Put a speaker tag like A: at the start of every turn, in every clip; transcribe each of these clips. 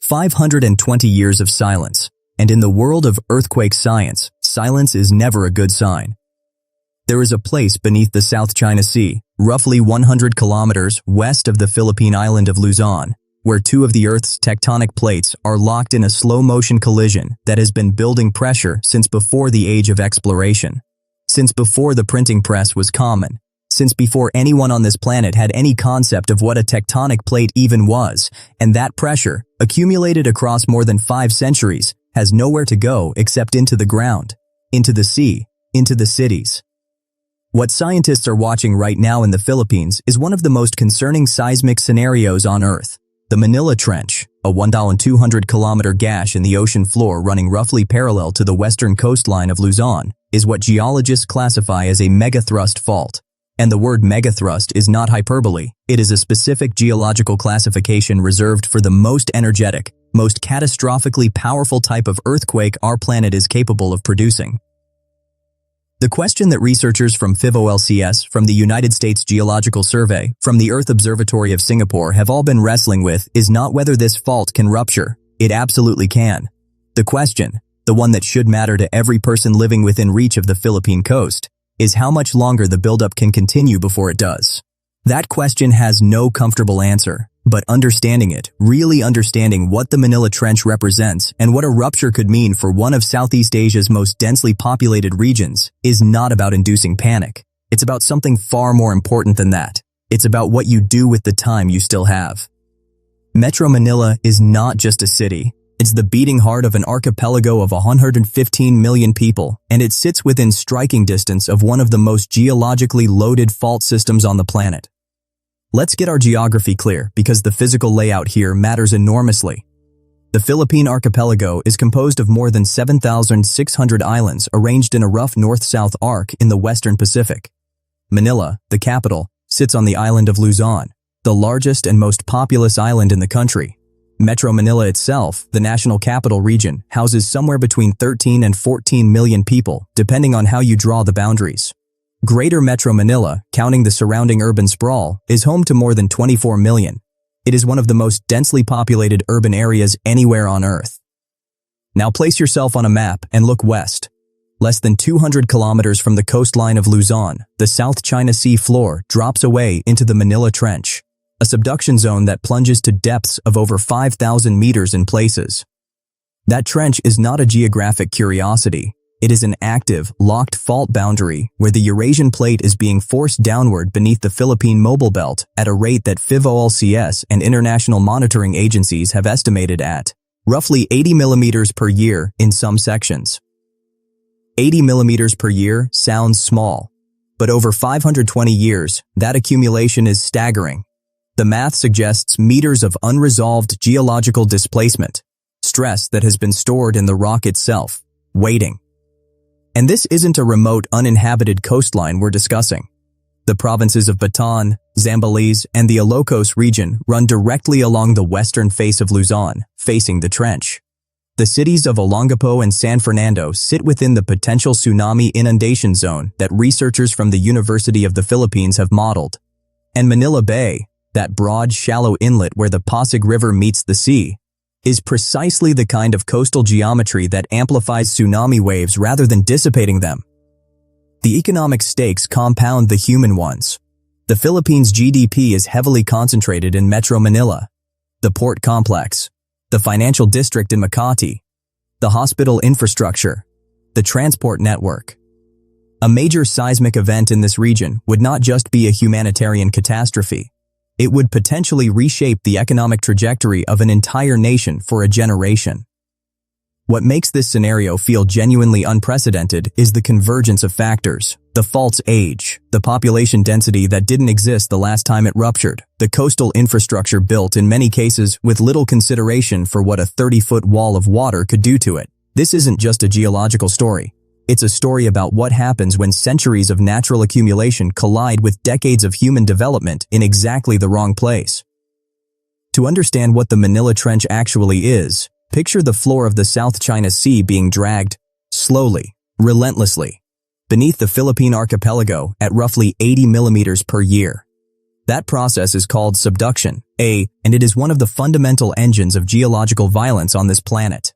A: 520 years of silence, and in the world of earthquake science, silence is never a good sign. There is a place beneath the South China Sea, roughly 100 kilometers west of the Philippine island of Luzon, where two of the Earth's tectonic plates are locked in a slow-motion collision that has been building pressure since before the age of exploration, since before the printing press was common, since before anyone on this planet had any concept of what a tectonic plate even was, and that pressure, accumulated across more than 5 centuries, has nowhere to go except into the ground, into the sea, into the cities. What scientists are watching right now in the Philippines is one of the most concerning seismic scenarios on Earth. The Manila Trench, a 1,200-kilometer gash in the ocean floor running roughly parallel to the western coastline of Luzon, is what geologists classify as a megathrust fault. And the word megathrust is not hyperbole. It is a specific geological classification reserved for the most energetic, most catastrophically powerful type of earthquake our planet is capable of producing. The question that researchers from FIVOLCS, from the United States Geological Survey, from the Earth Observatory of Singapore have all been wrestling with is not whether this fault can rupture. It absolutely can. The question, the one that should matter to every person living within reach of the Philippine coast, is how much longer the buildup can continue before it does. That question has no comfortable answer, but understanding it, really understanding what the Manila Trench represents and what a rupture could mean for one of Southeast Asia's most densely populated regions, is not about inducing panic. It's about something far more important than that. It's about what you do with the time you still have. Metro Manila is not just a city. It's the beating heart of an archipelago of 115 million people, and it sits within striking distance of one of the most geologically loaded fault systems on the planet. Let's get our geography clear, because the physical layout here matters enormously. The Philippine archipelago is composed of more than 7,600 islands arranged in a rough north-south arc in the western Pacific. Manila, the capital, sits on the island of Luzon, the largest and most populous island in the country. Metro Manila itself, the national capital region, houses somewhere between 13 and 14 million people, depending on how you draw the boundaries. Greater Metro Manila, counting the surrounding urban sprawl, is home to more than 24 million. It is one of the most densely populated urban areas anywhere on Earth. Now place yourself on a map and look west. Less than 200 kilometers from the coastline of Luzon, the South China Sea floor drops away into the Manila Trench, a subduction zone that plunges to depths of over 5,000 meters in places. That trench is not a geographic curiosity. It is an active, locked fault boundary where the Eurasian plate is being forced downward beneath the Philippine mobile belt at a rate that FIVOLCS and international monitoring agencies have estimated at roughly 80 millimeters per year in some sections. 80 millimeters per year sounds small, but over 520 years, that accumulation is staggering. The math suggests meters of unresolved geological displacement, stress that has been stored in the rock itself, waiting. And this isn't a remote, uninhabited coastline we're discussing. The provinces of Bataan, Zambales, and the Ilocos region run directly along the western face of Luzon, facing the trench. The cities of Olongapo and San Fernando sit within the potential tsunami inundation zone that researchers from the University of the Philippines have modeled. And Manila Bay, that broad, shallow inlet where the Pasig River meets the sea, is precisely the kind of coastal geometry that amplifies tsunami waves rather than dissipating them. The economic stakes compound the human ones. The Philippines' GDP is heavily concentrated in Metro Manila, the port complex, the financial district in Makati, the hospital infrastructure, the transport network. A major seismic event in this region would not just be a humanitarian catastrophe. It would potentially reshape the economic trajectory of an entire nation for a generation. What makes this scenario feel genuinely unprecedented is the convergence of factors: the fault's age, the population density that didn't exist the last time it ruptured, the coastal infrastructure built in many cases with little consideration for what a 30-foot wall of water could do to it. This isn't just a geological story. It's a story about what happens when centuries of natural accumulation collide with decades of human development in exactly the wrong place. To understand what the Manila Trench actually is, picture the floor of the South China Sea being dragged, slowly, relentlessly, beneath the Philippine archipelago at roughly 80 millimeters per year. That process is called subduction, and it is one of the fundamental engines of geological violence on this planet.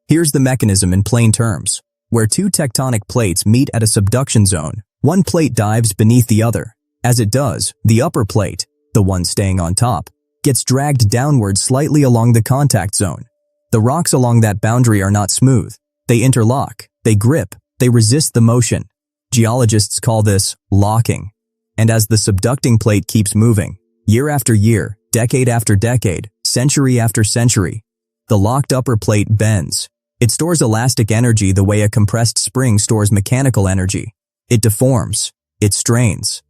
A: Here's the mechanism in plain terms. Where two tectonic plates meet at a subduction zone, one plate dives beneath the other. As it does, the upper plate, the one staying on top, gets dragged downward slightly along the contact zone. The rocks along that boundary are not smooth. They interlock, they grip, they resist the motion. Geologists call this locking. And as the subducting plate keeps moving, year after year, decade after decade, century after century, the locked upper plate bends. It stores elastic energy the way a compressed spring stores mechanical energy. It deforms. It strains.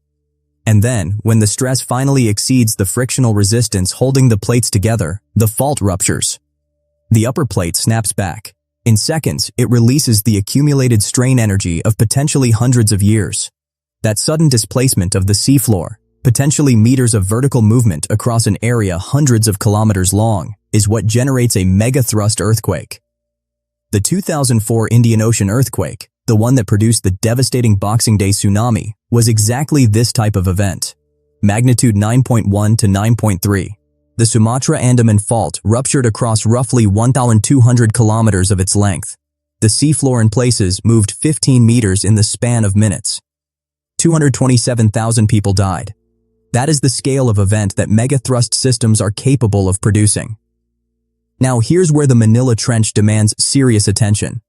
A: And then, when the stress finally exceeds the frictional resistance holding the plates together, the fault ruptures. The upper plate snaps back. In seconds, it releases the accumulated strain energy of potentially hundreds of years. That sudden displacement of the seafloor, potentially meters of vertical movement across an area hundreds of kilometers long, is what generates a megathrust earthquake. The 2004 Indian Ocean earthquake, the one that produced the devastating Boxing Day tsunami, was exactly this type of event. Magnitude 9.1 to 9.3. The Sumatra-Andaman Fault ruptured across roughly 1,200 kilometers of its length. The seafloor in places moved 15 meters in the span of minutes. 227,000 people died. That is the scale of event that megathrust systems are capable of producing. Now here's where the Manila Trench demands serious attention.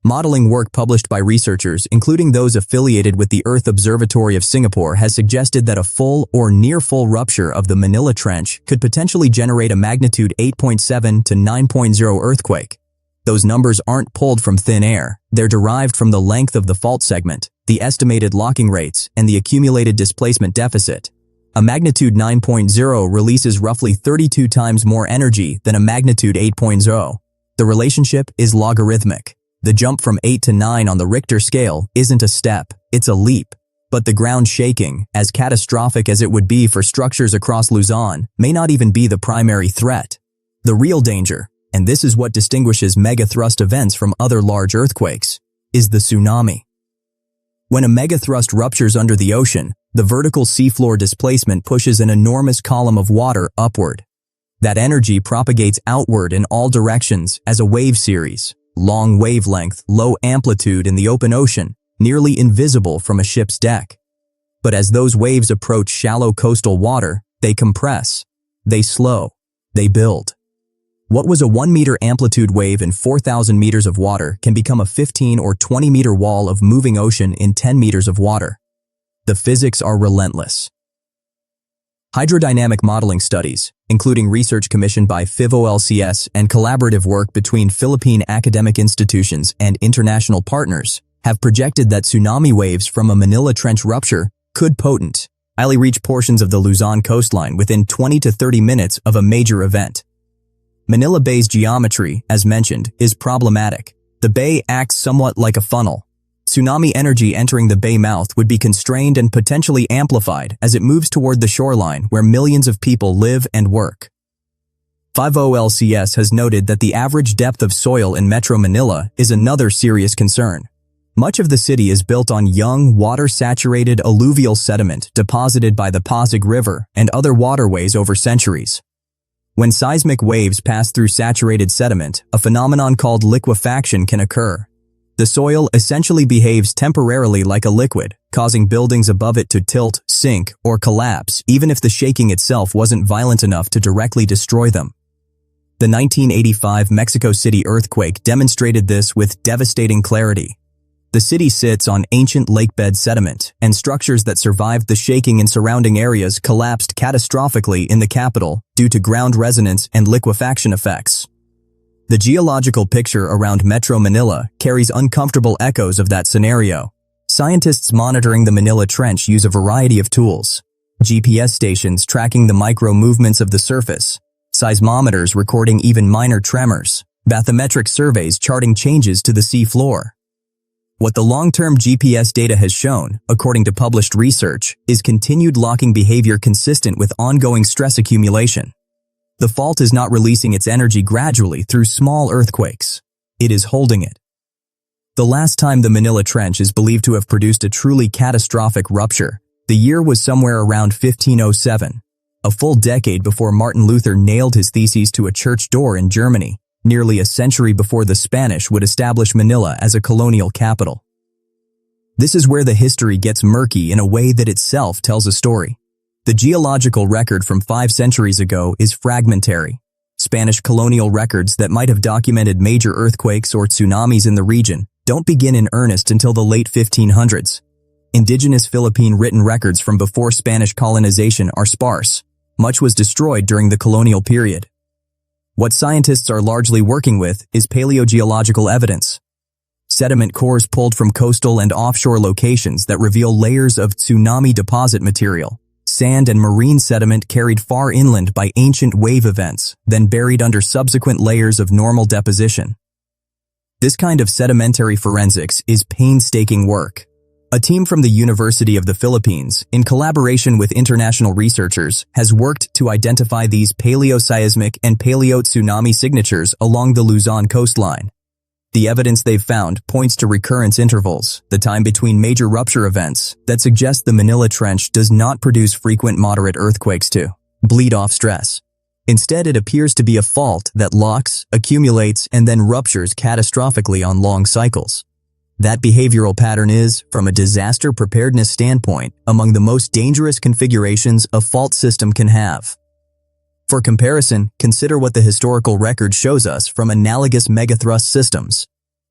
A: Modeling work published by researchers, including those affiliated with the Earth Observatory of Singapore, has suggested that a full or near-full rupture of the Manila Trench could potentially generate a magnitude 8.7 to 9.0 earthquake. Those numbers aren't pulled from thin air. They're derived from the length of the fault segment, the estimated locking rates, and the accumulated displacement deficit. A magnitude 9.0 releases roughly 32 times more energy than a magnitude 8.0. The relationship is logarithmic. The jump from 8 to 9 on the Richter scale isn't a step, it's a leap. But the ground shaking, as catastrophic as it would be for structures across Luzon, may not even be the primary threat. The real danger, and this is what distinguishes megathrust events from other large earthquakes, is the tsunami. When a megathrust ruptures under the ocean, the vertical seafloor displacement pushes an enormous column of water upward. That energy propagates outward in all directions as a wave series. Long wavelength, low amplitude in the open ocean, nearly invisible from a ship's deck. But as those waves approach shallow coastal water, they compress, they slow, they build. What was a 1-meter amplitude wave in 4,000 meters of water can become a 15 or 20-meter wall of moving ocean in 10 meters of water. The physics are relentless. Hydrodynamic modeling studies, including research commissioned by FIVOLCS and collaborative work between Philippine academic institutions and international partners, have projected that tsunami waves from a Manila Trench rupture could potentially reach portions of the Luzon coastline within 20 to 30 minutes of a major event. Manila Bay's geometry, as mentioned, is problematic. The bay acts somewhat like a funnel. Tsunami energy entering the bay mouth would be constrained and potentially amplified as it moves toward the shoreline where millions of people live and work. FIVOLCS has noted that the average depth of soil in Metro Manila is another serious concern. Much of the city is built on young, water-saturated alluvial sediment deposited by the Pasig River and other waterways over centuries. When seismic waves pass through saturated sediment, a phenomenon called liquefaction can occur. The soil essentially behaves temporarily like a liquid, causing buildings above it to tilt, sink, or collapse, even if the shaking itself wasn't violent enough to directly destroy them. The 1985 Mexico City earthquake demonstrated this with devastating clarity. The city sits on ancient lakebed sediment, and structures that survived the shaking in surrounding areas collapsed catastrophically in the capital due to ground resonance and liquefaction effects. The geological picture around Metro Manila carries uncomfortable echoes of that scenario. Scientists monitoring the Manila Trench use a variety of tools. GPS stations tracking the micro-movements of the surface, seismometers recording even minor tremors, bathymetric surveys charting changes to the sea floor. What the long-term GPS data has shown, according to published research, is continued locking behavior consistent with ongoing stress accumulation. The fault is not releasing its energy gradually through small earthquakes. It is holding it. The last time the Manila Trench is believed to have produced a truly catastrophic rupture The year was somewhere around 1507, a full decade before Martin Luther nailed his theses to a church door in Germany, nearly a century before the Spanish would establish Manila as a colonial capital. This is where the history gets murky in a way that itself tells a story. The geological record from 5 centuries ago is fragmentary. Spanish colonial records that might have documented major earthquakes or tsunamis in the region don't begin in earnest until the late 1500s. Indigenous Philippine written records from before Spanish colonization are sparse. Much was destroyed during the colonial period. What scientists are largely working with is paleogeological evidence. Sediment cores pulled from coastal and offshore locations that reveal layers of tsunami deposit material, sand and marine sediment carried far inland by ancient wave events, then buried under subsequent layers of normal deposition. This kind of sedimentary forensics is painstaking work. A team from the University of the Philippines, in collaboration with international researchers, has worked to identify these paleoseismic and paleo-tsunami signatures along the Luzon coastline. The evidence they've found points to recurrence intervals, the time between major rupture events, that suggest the Manila Trench does not produce frequent moderate earthquakes to bleed off stress. Instead, it appears to be a fault that locks, accumulates, and then ruptures catastrophically on long cycles. That behavioral pattern is, from a disaster preparedness standpoint, among the most dangerous configurations a fault system can have. For comparison, consider what the historical record shows us from analogous megathrust systems.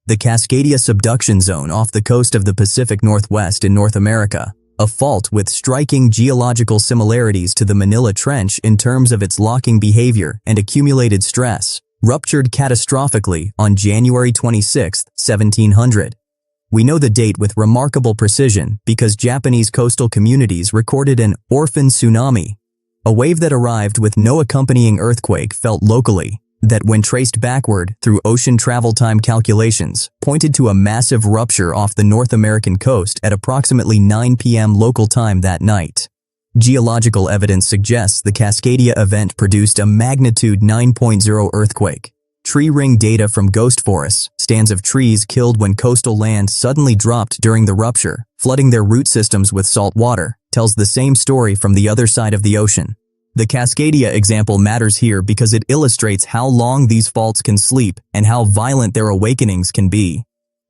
A: The Cascadia subduction zone off the coast of the Pacific Northwest in North America, a fault with striking geological similarities to the Manila Trench in terms of its locking behavior and accumulated stress, ruptured catastrophically on January 26, 1700. We know the date with remarkable precision because Japanese coastal communities recorded an orphan tsunami, a wave that arrived with no accompanying earthquake felt locally, that when traced backward through ocean travel time calculations, pointed to a massive rupture off the North American coast at approximately 9 p.m. local time that night. Geological evidence suggests the Cascadia event produced a magnitude 9.0 earthquake. Tree ring data from ghost forests, stands of trees killed when coastal land suddenly dropped during the rupture, flooding their root systems with salt water, tells the same story from the other side of the ocean. The Cascadia example matters here because it illustrates how long these faults can sleep and how violent their awakenings can be.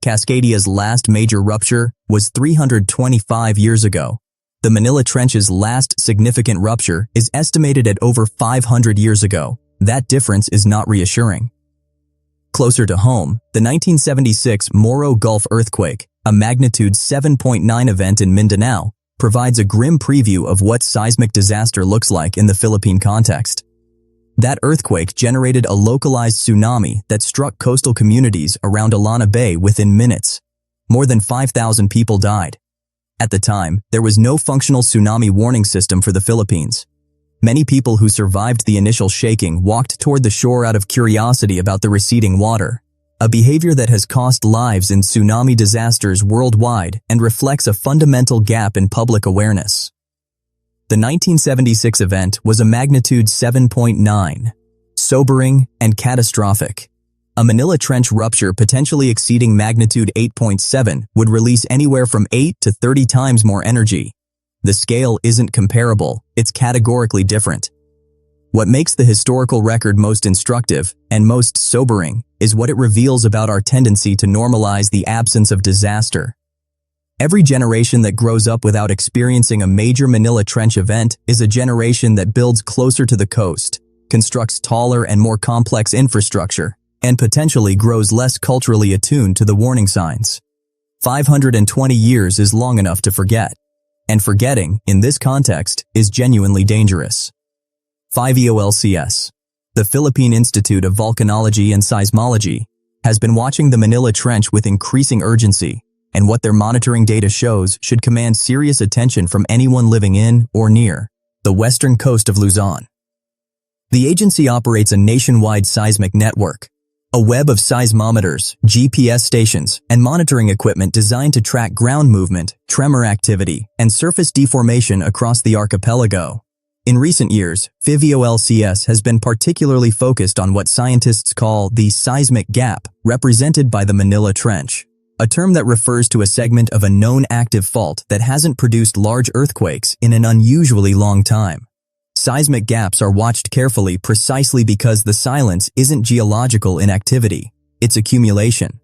A: Cascadia's last major rupture was 325 years ago. The Manila Trench's last significant rupture is estimated at over 500 years ago. That difference is not reassuring. Closer to home, the 1976 Moro Gulf earthquake, a magnitude 7.9 event in Mindanao, provides a grim preview of what seismic disaster looks like in the Philippine context. That earthquake generated a localized tsunami that struck coastal communities around Alana Bay within minutes. More than 5,000 people died. At the time, there was no functional tsunami warning system for the Philippines. Many people who survived the initial shaking walked toward the shore out of curiosity about the receding water, a behavior that has cost lives in tsunami disasters worldwide and reflects a fundamental gap in public awareness. The 1976 event was a magnitude 7.9, sobering and catastrophic. A Manila Trench rupture potentially exceeding magnitude 8.7 would release anywhere from 8 to 30 times more energy. The scale isn't comparable, it's categorically different. What makes the historical record most instructive and most sobering is what it reveals about our tendency to normalize the absence of disaster. Every generation that grows up without experiencing a major Manila Trench event is a generation that builds closer to the coast, constructs taller and more complex infrastructure, and potentially grows less culturally attuned to the warning signs. 520 years is long enough to forget. And forgetting, in this context, is genuinely dangerous. 5EOLCS, the Philippine Institute of Volcanology and Seismology, has been watching the Manila Trench with increasing urgency, and what their monitoring data shows should command serious attention from anyone living in or near the western coast of Luzon. The agency operates a nationwide seismic network, a web of seismometers, GPS stations, and monitoring equipment designed to track ground movement, tremor activity, and surface deformation across the archipelago. In recent years, PHIVOLCS has been particularly focused on what scientists call the seismic gap represented by the Manila Trench, a term that refers to a segment of a known active fault that hasn't produced large earthquakes in an unusually long time. Seismic gaps are watched carefully precisely because the silence isn't geological inactivity, it's accumulation.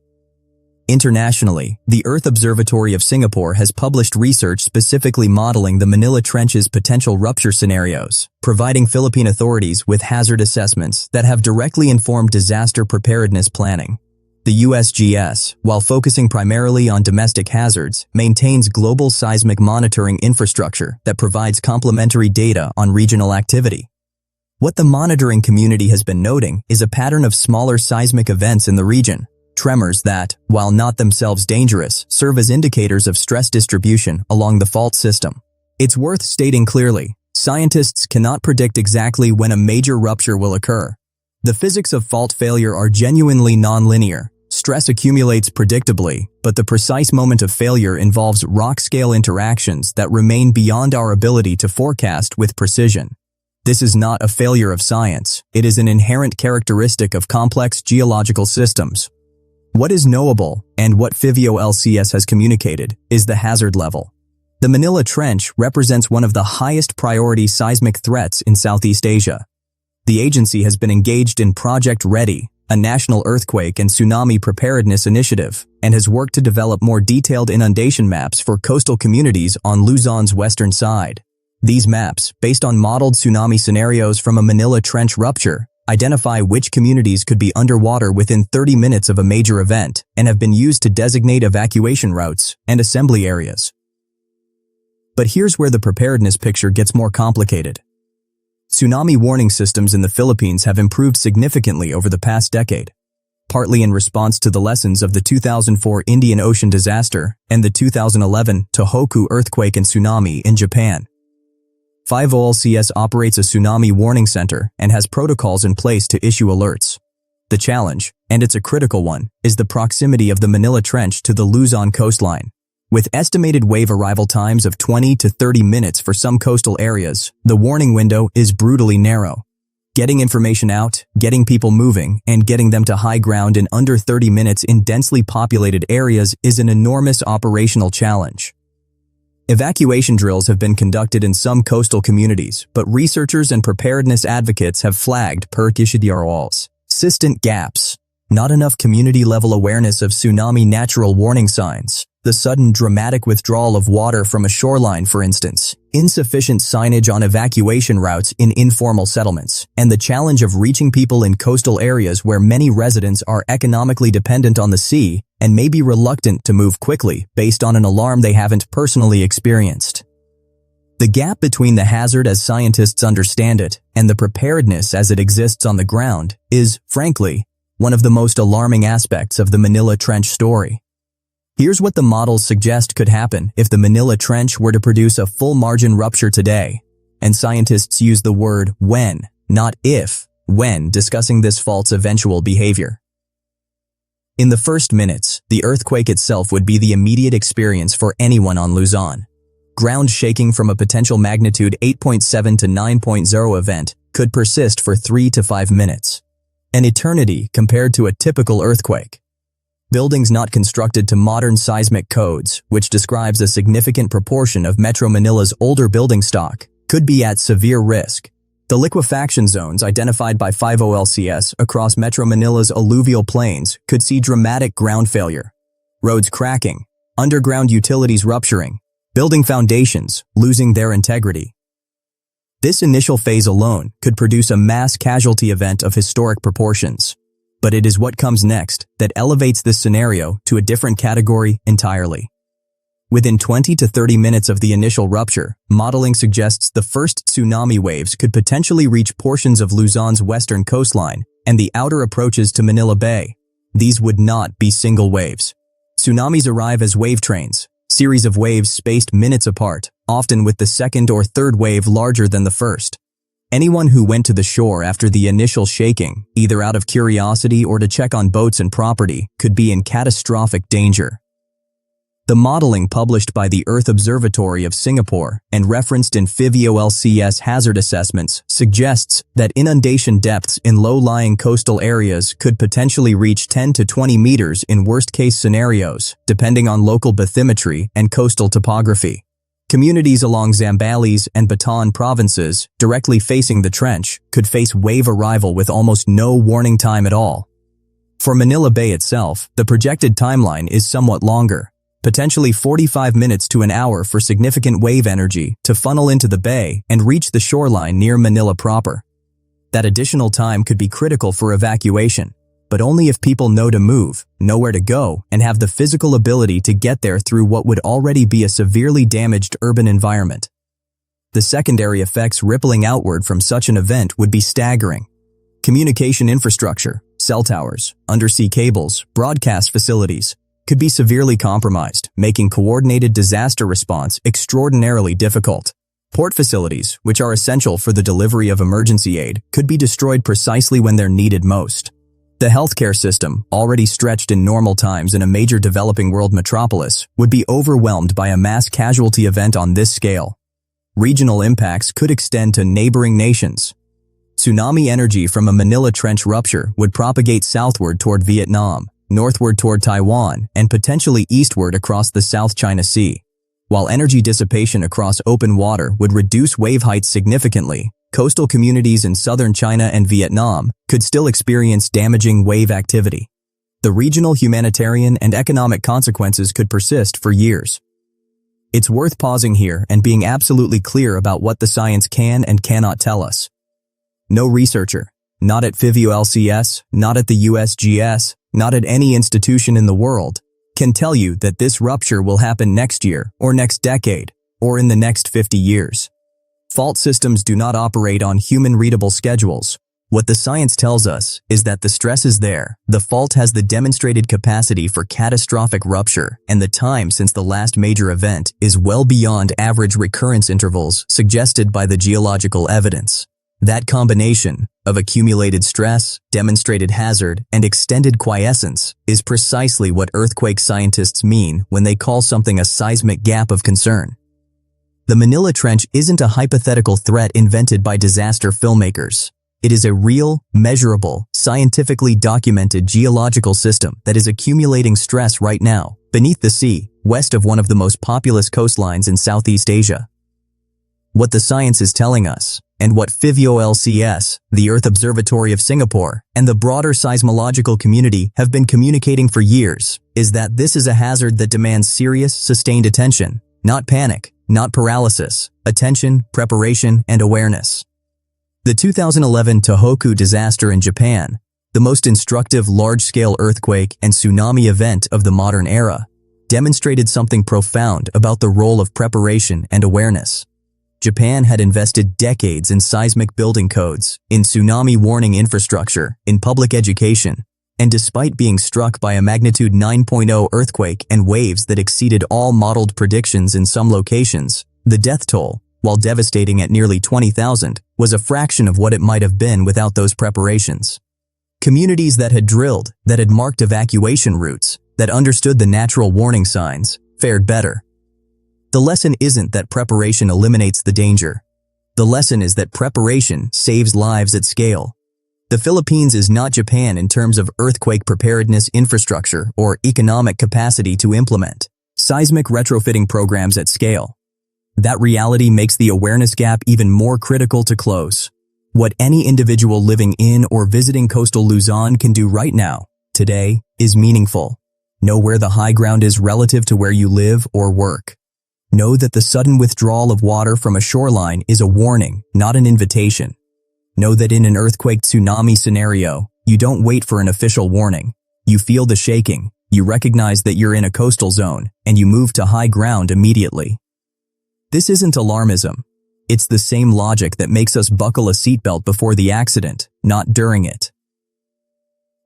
A: Internationally, the Earth Observatory of Singapore has published research specifically modeling the Manila Trench's potential rupture scenarios, providing Philippine authorities with hazard assessments that have directly informed disaster preparedness planning. The USGS, while focusing primarily on domestic hazards, maintains global seismic monitoring infrastructure that provides complementary data on regional activity. What the monitoring community has been noting is a pattern of smaller seismic events in the region, tremors that, while not themselves dangerous, serve as indicators of stress distribution along the fault system. It's worth stating clearly, scientists cannot predict exactly when a major rupture will occur. The physics of fault failure are genuinely nonlinear. Stress accumulates predictably, but the precise moment of failure involves rock-scale interactions that remain beyond our ability to forecast with precision. This is not a failure of science, it is an inherent characteristic of complex geological systems. What is knowable, and what PHIVIO-LCS has communicated, is the hazard level. The Manila Trench represents one of the highest priority seismic threats in Southeast Asia. The agency has been engaged in Project Ready, a national earthquake and tsunami preparedness initiative, and has worked to develop more detailed inundation maps for coastal communities on Luzon's western side. These maps, based on modeled tsunami scenarios from a Manila Trench rupture, identify which communities could be underwater within 30 minutes of a major event and have been used to designate evacuation routes and assembly areas. But here's where the preparedness picture gets more complicated. Tsunami warning systems in the Philippines have improved significantly over the past decade, partly in response to the lessons of the 2004 Indian Ocean disaster and the 2011 Tohoku earthquake and tsunami in Japan. PHIVIO-LCS operates a tsunami warning center and has protocols in place to issue alerts. The challenge, and it's a critical one, is the proximity of the Manila Trench to the Luzon coastline. With estimated wave arrival times of 20 to 30 minutes for some coastal areas, the warning window is brutally narrow. Getting information out, getting people moving, and getting them to high ground in under 30 minutes in densely populated areas is an enormous operational challenge. Evacuation drills have been conducted in some coastal communities, but researchers and preparedness advocates have flagged persistent gaps, not enough community-level awareness of tsunami natural warning signs, the sudden dramatic withdrawal of water from a shoreline for instance, insufficient signage on evacuation routes in informal settlements, and the challenge of reaching people in coastal areas where many residents are economically dependent on the sea and may be reluctant to move quickly based on an alarm they haven't personally experienced. The gap between the hazard as scientists understand it and the preparedness as it exists on the ground is, frankly, one of the most alarming aspects of the Manila Trench story. Here's what the models suggest could happen if the Manila Trench were to produce a full margin rupture today, and scientists use the word when, not if, when discussing this fault's eventual behavior. In the first minutes, the earthquake itself would be the immediate experience for anyone on Luzon. Ground shaking from a potential magnitude 8.7 to 9.0 event could persist for 3 to 5 minutes. An eternity compared to a typical earthquake. Buildings not constructed to modern seismic codes, which describes a significant proportion of Metro Manila's older building stock, could be at severe risk. The liquefaction zones identified by PHIVIO-LCS across Metro Manila's alluvial plains could see dramatic ground failure, roads cracking, underground utilities rupturing, building foundations losing their integrity. This initial phase alone could produce a mass casualty event of historic proportions. But it is what comes next that elevates this scenario to a different category entirely. Within 20 to 30 minutes of the initial rupture, modeling suggests the first tsunami waves could potentially reach portions of Luzon's western coastline and the outer approaches to Manila Bay. These would not be single waves. Tsunamis arrive as wave trains, series of waves spaced minutes apart, often with the second or third wave larger than the first. Anyone who went to the shore after the initial shaking, either out of curiosity or to check on boats and property, could be in catastrophic danger. The modeling published by the Earth Observatory of Singapore and referenced in FIVIOLCS hazard assessments suggests that inundation depths in low-lying coastal areas could potentially reach 10 to 20 meters in worst-case scenarios, depending on local bathymetry and coastal topography. Communities along Zambales and Bataan provinces, directly facing the trench, could face wave arrival with almost no warning time at all. For Manila Bay itself, the projected timeline is somewhat longer, potentially 45 minutes to an hour for significant wave energy to funnel into the bay and reach the shoreline near Manila proper. That additional time could be critical for evacuation, but only if people know to move, know where to go, and have the physical ability to get there through what would already be a severely damaged urban environment. The secondary effects rippling outward from such an event would be staggering. Communication infrastructure, cell towers, undersea cables, broadcast facilities, could be severely compromised, making coordinated disaster response extraordinarily difficult. Port facilities, which are essential for the delivery of emergency aid, could be destroyed precisely when they're needed most. The healthcare system, already stretched in normal times in a major developing world metropolis, would be overwhelmed by a mass casualty event on this scale. Regional impacts could extend to neighboring nations. Tsunami energy from a Manila Trench rupture would propagate southward toward Vietnam, northward toward Taiwan, and potentially eastward across the South China Sea. While energy dissipation across open water would reduce wave heights significantly, coastal communities in southern China and Vietnam could still experience damaging wave activity. The regional humanitarian and economic consequences could persist for years. It's worth pausing here and being absolutely clear about what the science can and cannot tell us. No researcher, not at FIVIOLCS, not at the USGS, not at any institution in the world, can tell you that this rupture will happen next year, or next decade, or in the next 50 years. Fault systems do not operate on human-readable schedules. What the science tells us is that the stress is there, the fault has the demonstrated capacity for catastrophic rupture, and the time since the last major event is well beyond average recurrence intervals suggested by the geological evidence. That combination of accumulated stress, demonstrated hazard, and extended quiescence is precisely what earthquake scientists mean when they call something a seismic gap of concern. The Manila Trench isn't a hypothetical threat invented by disaster filmmakers. It is a real, measurable, scientifically documented geological system that is accumulating stress right now, beneath the sea, west of one of the most populous coastlines in Southeast Asia. What the science is telling us, and what FIVIOLCS, the Earth Observatory of Singapore, and the broader seismological community have been communicating for years, is that this is a hazard that demands serious, sustained attention, not panic, not paralysis, attention, preparation, and awareness. The 2011 Tohoku disaster in Japan, the most instructive large-scale earthquake and tsunami event of the modern era, demonstrated something profound about the role of preparation and awareness. Japan had invested decades in seismic building codes, in tsunami warning infrastructure, in public education, and despite being struck by a magnitude 9.0 earthquake and waves that exceeded all modeled predictions in some locations, the death toll, while devastating at nearly 20,000, was a fraction of what it might have been without those preparations. Communities that had drilled, that had marked evacuation routes, that understood the natural warning signs, fared better. The lesson isn't that preparation eliminates the danger. The lesson is that preparation saves lives at scale. The Philippines is not Japan in terms of earthquake preparedness infrastructure or economic capacity to implement seismic retrofitting programs at scale. That reality makes the awareness gap even more critical to close. What any individual living in or visiting coastal Luzon can do right now, today, is meaningful. Know where the high ground is relative to where you live or work. Know that the sudden withdrawal of water from a shoreline is a warning, not an invitation. Know that in an earthquake tsunami scenario, you don't wait for an official warning. You feel the shaking, you recognize that you're in a coastal zone, and you move to high ground immediately. This isn't alarmism. It's the same logic that makes us buckle a seatbelt before the accident, not during it.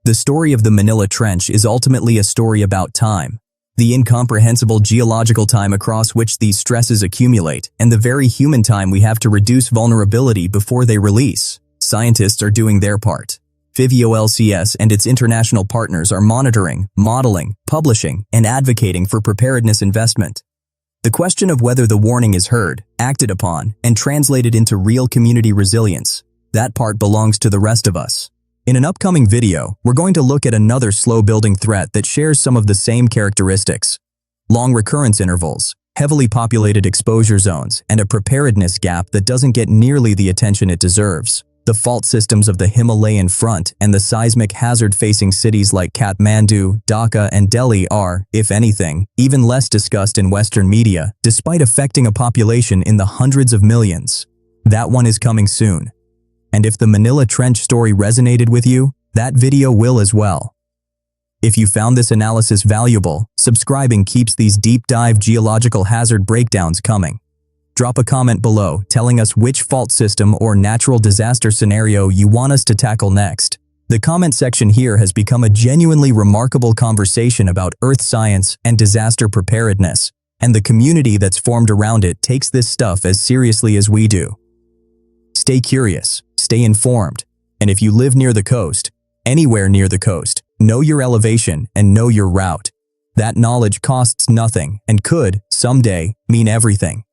A: The story of the Manila Trench is ultimately a story about time. The incomprehensible geological time across which these stresses accumulate, and the very human time we have to reduce vulnerability before they release. Scientists are doing their part. FIVIO-LCS and its international partners are monitoring, modeling, publishing, and advocating for preparedness investment. The question of whether the warning is heard, acted upon, and translated into real community resilience, that part belongs to the rest of us. In an upcoming video, we're going to look at another slow-building threat that shares some of the same characteristics. Long recurrence intervals, heavily populated exposure zones, and a preparedness gap that doesn't get nearly the attention it deserves. The fault systems of the Himalayan front and the seismic hazard-facing cities like Kathmandu, Dhaka, and Delhi are, if anything, even less discussed in Western media, despite affecting a population in the hundreds of millions. That one is coming soon. And if the Manila Trench story resonated with you, that video will as well. If you found this analysis valuable, subscribing keeps these deep-dive geological hazard breakdowns coming. Drop a comment below telling us which fault system or natural disaster scenario you want us to tackle next. The comment section here has become a genuinely remarkable conversation about earth science and disaster preparedness, and the community that's formed around it takes this stuff as seriously as we do. Stay curious, stay informed, and if you live near the coast, anywhere near the coast, know your elevation and know your route. That knowledge costs nothing and could, someday, mean everything.